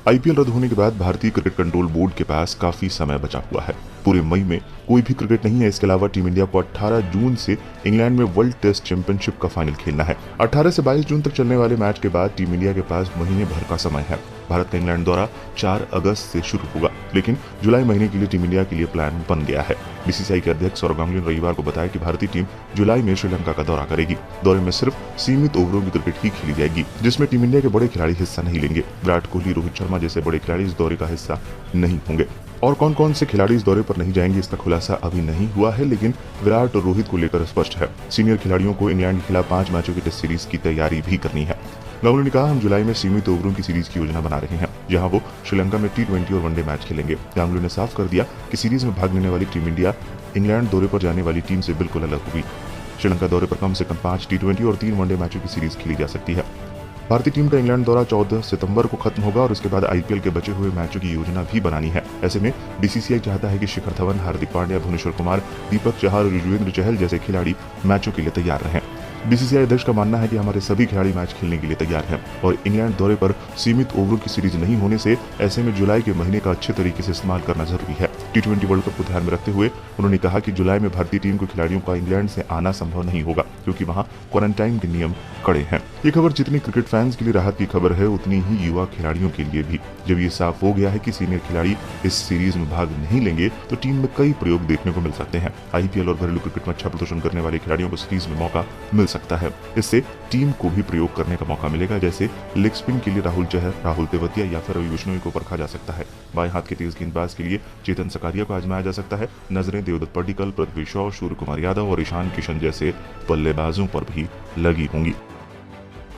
IPL रद्द होने के बाद भारतीय क्रिकेट कंट्रोल बोर्ड के पास काफी समय बचा हुआ है। पूरे मई में कोई भी क्रिकेट नहीं है। इसके अलावा टीम इंडिया को 18 जून से इंग्लैंड में वर्ल्ड टेस्ट चैंपियनशिप का फाइनल खेलना है। 18 से 22 जून तक चलने वाले मैच के बाद टीम इंडिया के पास महीने भर का समय है। भारत का इंग्लैंड दौरा 4 अगस्त से शुरू होगा, लेकिन जुलाई महीने के लिए टीम इंडिया के लिए प्लान बन गया है। बीसीसीआई के अध्यक्ष सौरव गांगुली ने रविवार को बताया कि भारतीय टीम जुलाई में श्रीलंका का दौरा करेगी। दौरे में सिर्फ सीमित ओवरों की क्रिकेट ही खेली जाएगी, जिसमें टीम इंडिया के बड़े खिलाड़ी हिस्सा नहीं लेंगे। विराट कोहली, रोहित शर्मा जैसे बड़े खिलाड़ी इस दौरे का हिस्सा नहीं होंगे। और कौन कौन से खिलाड़ी इस दौरे पर नहीं जाएंगे, इसका खुलासा अभी नहीं हुआ है, लेकिन विराट और रोहित को लेकर स्पष्ट है। सीनियर खिलाड़ियों को इंग्लैंड के खिलाफ 5 मैचों की टेस्ट सीरीज की तैयारी भी करनी है। गांगुली ने कहा, हम जुलाई में सीमित ओवरों की सीरीज की योजना बना रहे हैं, जहां वो श्रीलंका में T20 और वनडे मैच खेलेंगे। गांगुली ने साफ कर दिया कि सीरीज में भाग लेने वाली टीम इंडिया इंग्लैंड दौरे पर जाने वाली टीम से बिल्कुल अलग होगी। श्रीलंका दौरे पर कम से कम 5 T20 और 3 वनडे मैचों की सीरीज खेली जा सकती है। भारतीय टीम का इंग्लैंड दौरा 14 सितंबर को खत्म होगा और उसके बाद आईपीएल के बचे हुए मैचों की योजना भी बनानी है। ऐसे में बीसीसीआई चाहता है कि शिखर धवन, हार्दिक पांड्या, भुवनेश्वर कुमार, दीपक चहर और युजवेंद्र चहल जैसे खिलाड़ी मैचों के लिए तैयार रहें। बीसीसीआई अध्यक्ष का मानना है कि हमारे सभी खिलाड़ी मैच खेलने के लिए तैयार हैं और इंग्लैंड दौरे पर सीमित ओवरों की सीरीज नहीं होने से ऐसे में जुलाई के महीने का अच्छे तरीके से इस्तेमाल करना जरूरी है। T20 वर्ल्ड कप को ध्यान में रखते हुए उन्होंने कहा कि जुलाई में भारतीय टीम को खिलाड़ियों का इंग्लैंड से आना संभव नहीं होगा, क्योंकि वहां क्वारंटाइन के नियम कड़े हैं। ये खबर जितनी क्रिकेट फैंस के लिए राहत की खबर है, उतनी ही युवा खिलाड़ियों के लिए भी। जब ये साफ हो गया है कि सीनियर खिलाड़ी इस सीरीज में भाग नहीं लेंगे, तो टीम में कई प्रयोग देखने को मिल सकते हैं। आईपीएल और घरेलू क्रिकेट में अच्छा प्रदर्शन करने वाले खिलाड़ियों को सीरीज में मौका मिल सकता है। इससे टीम को भी प्रयोग करने का मौका मिलेगा, जैसे लेग स्पिन के लिए राहुल चहर, राहुल तेवतिया या फिर रवि बिश्नोई को परखा जा सकता है। बाएं हाथ के तेज गेंदबाज के लिए चेतन सकारिया को आजमाया जा सकता है। नजरें देवदत्त पडिक्कल, पृथ्वी शॉ, सूर्य कुमार यादव और ईशान किशन जैसे बल्लेबाजों पर भी लगी होंगी।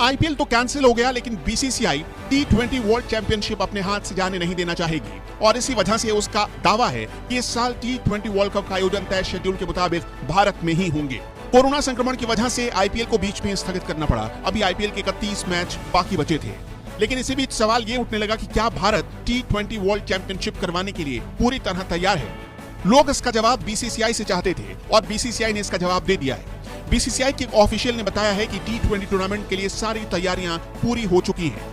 आईपीएल तो कैंसिल हो गया, लेकिन बीसीसीआई T20 वर्ल्ड चैंपियनशिप अपने हाथ से जाने नहीं देना चाहेगी और इसी वजह से उसका दावा है कि इस साल T20 वर्ल्ड कप का आयोजन तय शेड्यूल के मुताबिक भारत में ही होंगे। कोरोना संक्रमण की वजह से आईपीएल को बीच में स्थगित करना पड़ा। अभी आईपीएल के 31 मैच बाकी बचे थे, लेकिन इसी बीच सवाल ये उठने लगा कि क्या भारत T20 वर्ल्ड चैंपियनशिप करवाने के लिए पूरी तरह तैयार है। लोग इसका जवाब बीसीसीआई से चाहते थे और बीसीसीआई ने इसका जवाब दे दिया है। बीसीसीआई के एक ऑफिशियल ने बताया है कि T20 टूर्नामेंट के लिए सारी तैयारियां पूरी हो चुकी हैं।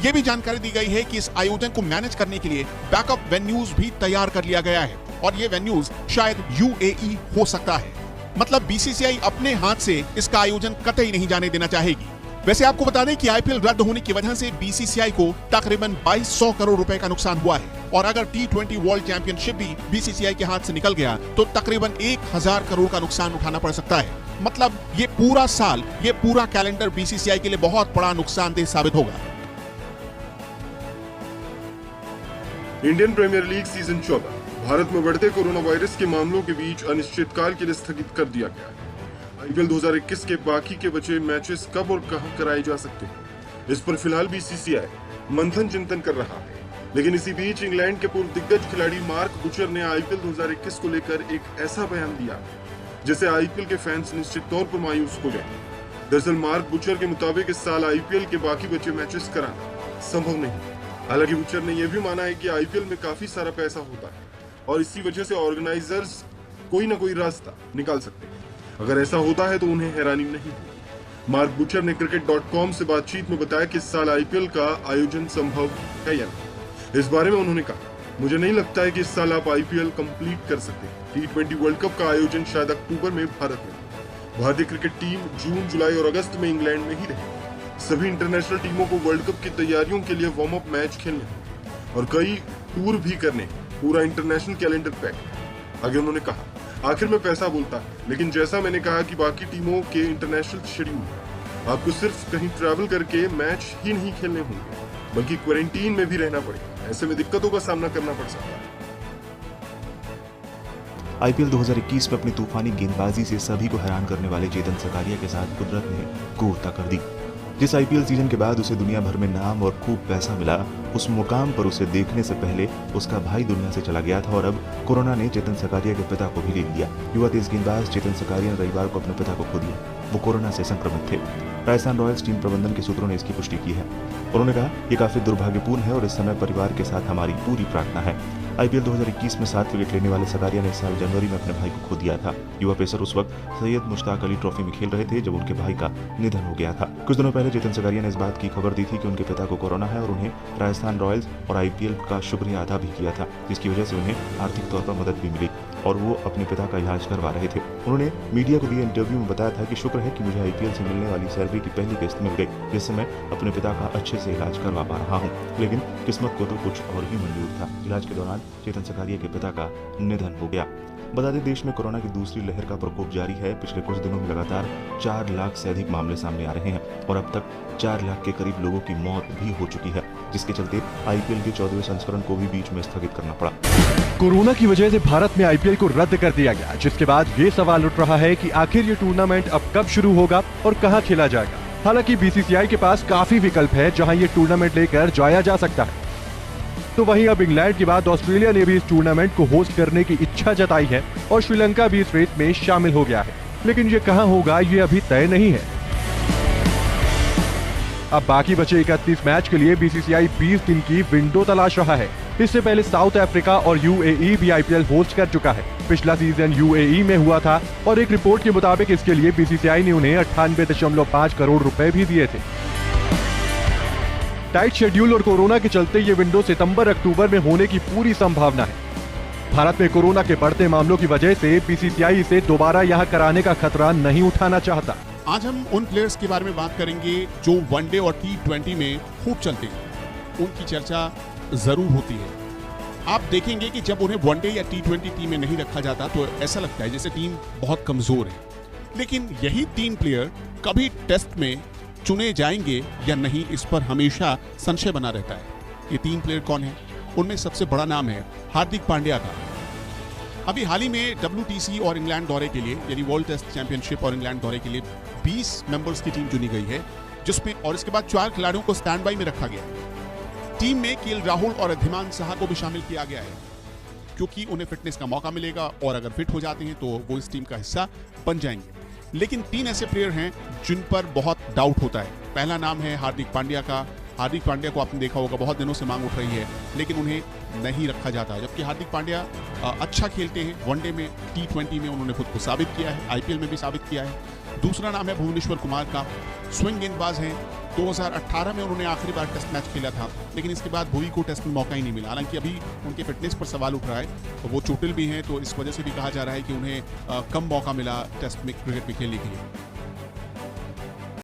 ये भी जानकारी दी गई है कि इस आयोजन को मैनेज करने के लिए बैकअप वेन्यूज भी तैयार कर लिया गया है और ये वेन्यूज शायद यूएई हो सकता है। मतलब बीसीसीआई अपने हाथ से इसका आयोजन कतई नहीं जाने देना चाहेगी। वैसे आपको बता दें कि आईपीएल रद्द होने की वजह से बीसीसीआई को तकरीबन 2200 करोड़ रुपए का नुकसान हुआ है और अगर T20 वर्ल्ड चैंपियनशिप भी बीसीसीआई के हाथ से निकल गया तो तकरीबन 1000 करोड़ का नुकसान उठाना पड़ सकता है। मतलब ये पूरा साल, ये पूरा कैलेंडर बीसीसीआई के लिए बहुत बड़ा नुकसानदेह साबित होगा। Indian Premier League season 14 Bharat में बढ़ते कोरोना वायरस के मामलों के बीच अनिश्चितकाल के लिए स्थगित कर दिया गया है। आईपीएल 2021 के बाकी के बचे मैचेस कब और कहां कराए जा सकते हैं, इस पर फिलहाल बीसीसीआई मंथन चिंतन कर रहा है। लेकिन इसी बीच इंग्लैंड के पूर्व दिग्गज खिलाड़ी मार्क बुचर ने आईपीएल 2021 को लेकर एक ऐसा बयान दिया जिससे आईपीएल के फैंस निश्चित तौर पर मायूस हो गए। दरअसल मार्क बुचर के मुताबिक इस साल आईपीएल के बाकी बचे मैचेस कराना संभव नहीं। हालांकि बुचर ने यह भी माना है कि आईपीएल में काफी सारा पैसा होता है और इसी वजह से ऑर्गेनाइजर्स कोई ना कोई रास्ता निकाल सकते हैं। अगर ऐसा होता है तो उन्हें हैरानी नहीं होगी। मार्क बुचर ने cricket.com से बातचीत में बताया कि इस साल आईपीएल का आयोजन संभव है या नहीं। इस बारे में उन्होंने कहा, मुझे नहीं लगता है कि इस साल आप आईपीएल कंप्लीट कर सकते हैं। T20 वर्ल्ड कप का आयोजन शायद अक्टूबर में भारत में। भारतीय क्रिकेट टीम जून, जुलाई और अगस्त में इंग्लैंड में ही रहेगी। सभी इंटरनेशनल टीमों को वर्ल्ड कप की तैयारियों के लिए वार्म अप मैच खेलने हैं और कई टूर भी करने। पूरा इंटरनेशनल कैलेंडर पैक। आगे उन्होंने कहा, आखिर में पैसा बोलता है, लेकिन जैसा मैंने कहा कि बाकी टीमों के इंटरनेशनल शेड्यूल आपको सिर्फ कहीं ट्रैवल करके मैच ही नहीं खेलने होंगे, बल्कि क्वारंटीन में भी रहना पड़ेगा। ऐसे में दिक्कतों का सामना करना पड़ सकता है। आईपीएल 2021 में अपनी तूफानी गेंदबाजी से सभी को हैरान करने वाले चेतन सकारिया के साथ कुदरत ने क्रूरता कर दी। जिस आईपीएल सीजन के बाद उसे दुनिया भर में नाम और खूब पैसा मिला, उस मुकाम पर उसे देखने से पहले उसका भाई दुनिया से चला गया था और अब कोरोना ने चेतन सकारिया के पिता को भी ले लिया। युवा तेज गेंदबाज चेतन सकारिया ने रविवार को अपने पिता को खो दिया। वो कोरोना से संक्रमित थे। राजस्थान रॉयल्स टीम प्रबंधन के सूत्रों ने इसकी पुष्टि की है। उन्होंने कहा, ये काफी दुर्भाग्यपूर्ण है और इस समय परिवार के साथ हमारी पूरी प्रार्थना है। आईपीएल 2021 में 7 विकेट लेने वाले सकारिया ने इस साल जनवरी में अपने भाई को खो दिया था। युवा पेसर उस वक्त सैयद मुश्ताक अली ट्रॉफी में खेल रहे थे जब उनके भाई का निधन हो गया था। कुछ दिनों पहले चेतन सकारिया ने इस बात की खबर दी थी कि उनके पिता को कोरोना है और उन्हें राजस्थान रॉयल्स और आईपीएल का शुक्रिया अदा भी किया था, जिसकी वजह से उन्हें आर्थिक तौर पर मदद भी मिली और वो अपने पिता का इलाज करवा रहे थे। उन्होंने मीडिया को दिए इंटरव्यू में बताया था कि शुक्र है कि मुझे आईपीएल से मिलने वाली सैलरी की पहली किस्त मिल गई, जिससे मैं अपने पिता का अच्छे से इलाज करवा पा रहा हूँ। लेकिन किस्मत को तो कुछ और ही मंजूर था। इलाज के दौरान चेतन सकारिया के पिता का निधन हो गया। बता दें, देश में कोरोना की दूसरी लहर का प्रकोप जारी है। पिछले कुछ दिनों में लगातार 4 लाख से अधिक मामले सामने आ रहे हैं और अब तक 4 लाख के करीब लोगों की मौत भी हो चुकी है, जिसके चलते आईपीएल के 14वें संस्करण को भी बीच में स्थगित करना पड़ा। कोरोना की वजह से भारत में आईपीएल को रद्द कर दिया गया, जिसके बाद ये सवाल उठ रहा है कि आखिर ये टूर्नामेंट अब कब शुरू होगा और कहां खेला जाएगा। हालांकि बीसीसीआई के पास काफी विकल्प है जहां ये टूर्नामेंट लेकर जाया जा सकता है। तो वहीं अब इंग्लैंड के बाद ऑस्ट्रेलिया ने भी इस टूर्नामेंट को होस्ट करने की इच्छा जताई है और श्रीलंका भी इस रेस में शामिल हो गया है, लेकिन ये कहां होगा ये अभी तय नहीं है। अब बाकी बचे 31 मैच के लिए बीसीसीआई 20 दिन की विंडो तलाश रहा है। इससे पहले साउथ अफ्रीका और यूएई भी आईपीएल होस्ट कर चुका है। पिछला सीजन यूएई में हुआ था और एक रिपोर्ट के मुताबिक इसके लिए बीसीसीआई ने उन्हें 98.5 करोड़ रुपए भी दिए थे। टाइट शेड्यूल और कोरोना के चलते ये विंडो सितंबर-अक्टूबर में होने की पूरी संभावना है। भारत में कोरोना के बढ़ते मामलों की वजह से बीसीसीआई इसे दोबारा यहाँ कराने का खतरा नहीं उठाना चाहता। आज हम उन प्लेयर्स के बारे में बात करेंगे जो वनडे और T20 में खूब चलते हैं। उनकी चर्चा जरूर होती है। आप देखेंगे कि जब उन्हें वनडे या T20 टीम में नहीं रखा जाता तो ऐसा लगता है जैसे टीम बहुत कमजोर है। लेकिन यही 3 प्लेयर कभी टेस्ट में चुने जाएंगे या नहीं, इस पर हमेशा संशय बना रहता है। ये 3 प्लेयर कौन है? उनमें सबसे बड़ा नाम है हार्दिक पांड्या का। अभी हाल ही में WTC और इंग्लैंड दौरे के लिए, यानी वर्ल्ड टेस्ट चैंपियनशिप और इंग्लैंड दौरे के लिए 20 मेंबर्स की टीम चुनी गई है, जिसमें और इसके बाद 4 खिलाड़ियों को स्टैंड बाई में रखा गया। टीम में केएल राहुल और अधिमान साहा को भी शामिल किया गया है, क्योंकि उन्हें फिटनेस का मौका मिलेगा और अगर फिट हो जाते हैं तो वो इस टीम का हिस्सा बन जाएंगे। लेकिन 3 ऐसे प्लेयर हैं जिन पर बहुत डाउट होता है। पहला नाम है हार्दिक पांड्या का। हार्दिक पांड्या को आपने देखा होगा, बहुत दिनों से मांग उठ रही है, लेकिन उन्हें नहीं रखा जाता। जबकि हार्दिक पांड्या अच्छा खेलते हैं। वनडे में, T20 में उन्होंने खुद को साबित किया है, आईपीएल में भी साबित किया है। दूसरा नाम है भुवनेश्वर कुमार का। स्विंग गेंदबाज हैं। 2018 में उन्होंने आखिरी बार टेस्ट मैच खेला था, लेकिन इसके बाद भुवी को टेस्ट में मौका ही नहीं मिला। हालांकि अभी उनके फिटनेस पर सवाल उठ रहा है, तो वो चोटिल भी हैं, तो इस वजह से भी कहा जा रहा है कि उन्हें कम मौका मिला टेस्ट में क्रिकेट में खेलने के लिए।